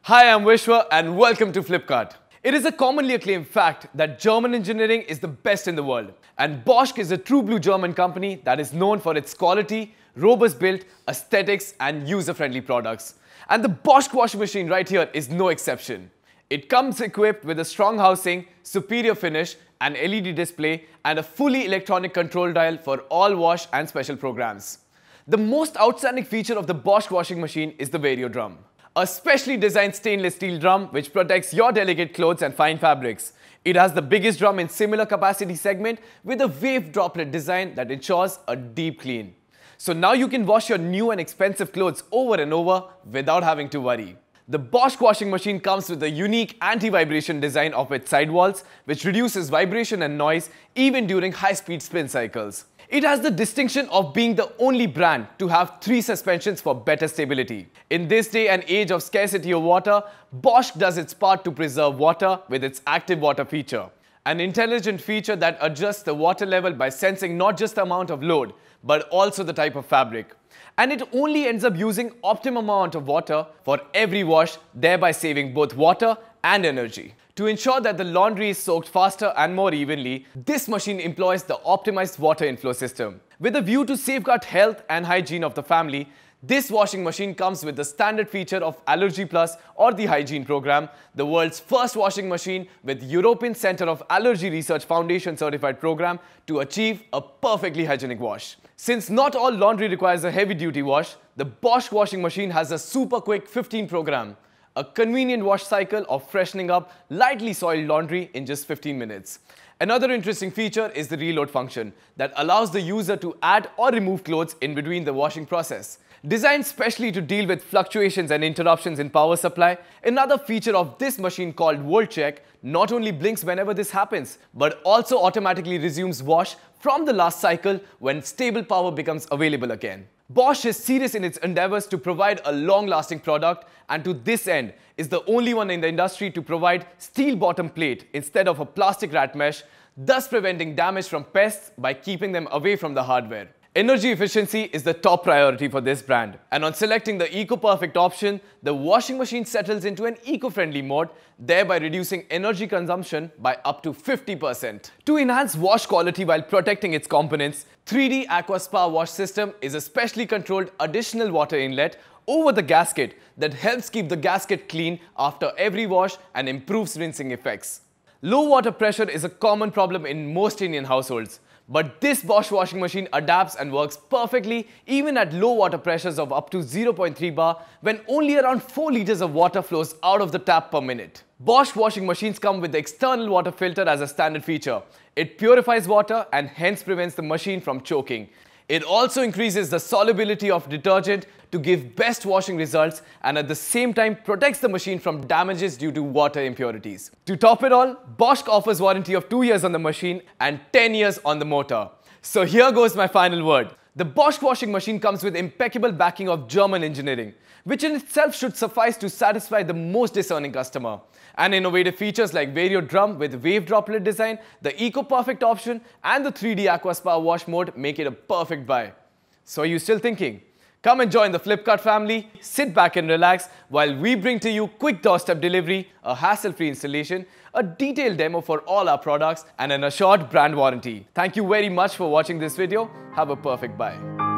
Hi, I'm Vishwa and welcome to Flipkart. It is a commonly acclaimed fact that German engineering is the best in the world. And Bosch is a true blue German company that is known for its quality, robust build, aesthetics and user-friendly products. And the Bosch washing machine right here is no exception. It comes equipped with a strong housing, superior finish, an LED display and a fully electronic control dial for all wash and special programs. The most outstanding feature of the Bosch washing machine is the Vario drum. A specially designed stainless steel drum which protects your delicate clothes and fine fabrics. It has the biggest drum in similar capacity segment with a wave droplet design that ensures a deep clean. So now you can wash your new and expensive clothes over and over without having to worry. The Bosch washing machine comes with a unique anti-vibration design of its sidewalls which reduces vibration and noise even during high-speed spin cycles. It has the distinction of being the only brand to have 3 suspensions for better stability. In this day and age of scarcity of water, Bosch does its part to preserve water with its active water feature. An intelligent feature that adjusts the water level by sensing not just the amount of load, but also the type of fabric. And it only ends up using optimum amount of water for every wash, thereby saving both water and energy. To ensure that the laundry is soaked faster and more evenly, this machine employs the optimized water inflow system. With a view to safeguard health and hygiene of the family, this washing machine comes with the standard feature of Allergy Plus or the Hygiene Program, the world's first washing machine with European Center of Allergy Research Foundation certified program to achieve a perfectly hygienic wash. Since not all laundry requires a heavy-duty wash, the Bosch washing machine has a super quick 15 program. A convenient wash cycle of freshening up lightly soiled laundry in just 15 minutes. Another interesting feature is the reload function that allows the user to add or remove clothes in between the washing process. Designed specially to deal with fluctuations and interruptions in power supply, another feature of this machine called Volt Check not only blinks whenever this happens, but also automatically resumes wash from the last cycle when stable power becomes available again. Bosch is serious in its endeavors to provide a long-lasting product and to this end is the only one in the industry to provide steel bottom plate instead of a plastic rat mesh, thus preventing damage from pests by keeping them away from the hardware. Energy efficiency is the top priority for this brand, and on selecting the Eco-Perfect option, the washing machine settles into an eco-friendly mode, thereby reducing energy consumption by up to 50%. To enhance wash quality while protecting its components, 3D AquaSpa wash system is a specially controlled additional water inlet over the gasket that helps keep the gasket clean after every wash and improves rinsing effects. Low water pressure is a common problem in most Indian households. But this Bosch washing machine adapts and works perfectly even at low water pressures of up to 0.3 bar when only around 4 liters of water flows out of the tap per minute. Bosch washing machines come with the external water filter as a standard feature. It purifies water and hence prevents the machine from choking. It also increases the solubility of detergent to give best washing results and at the same time protects the machine from damages due to water impurities. To top it all, Bosch offers warranty of 2 years on the machine and 10 years on the motor. So here goes my final word. The Bosch washing machine comes with impeccable backing of German engineering, which in itself should suffice to satisfy the most discerning customer. And innovative features like Vario drum with wave droplet design, the Eco-Perfect option and the 3D AquaSpa wash mode make it a perfect buy. So are you still thinking? Come and join the Flipkart family, sit back and relax while we bring to you quick doorstep delivery, a hassle-free installation, a detailed demo for all our products and an assured brand warranty. Thank you very much for watching this video. Have a perfect buy.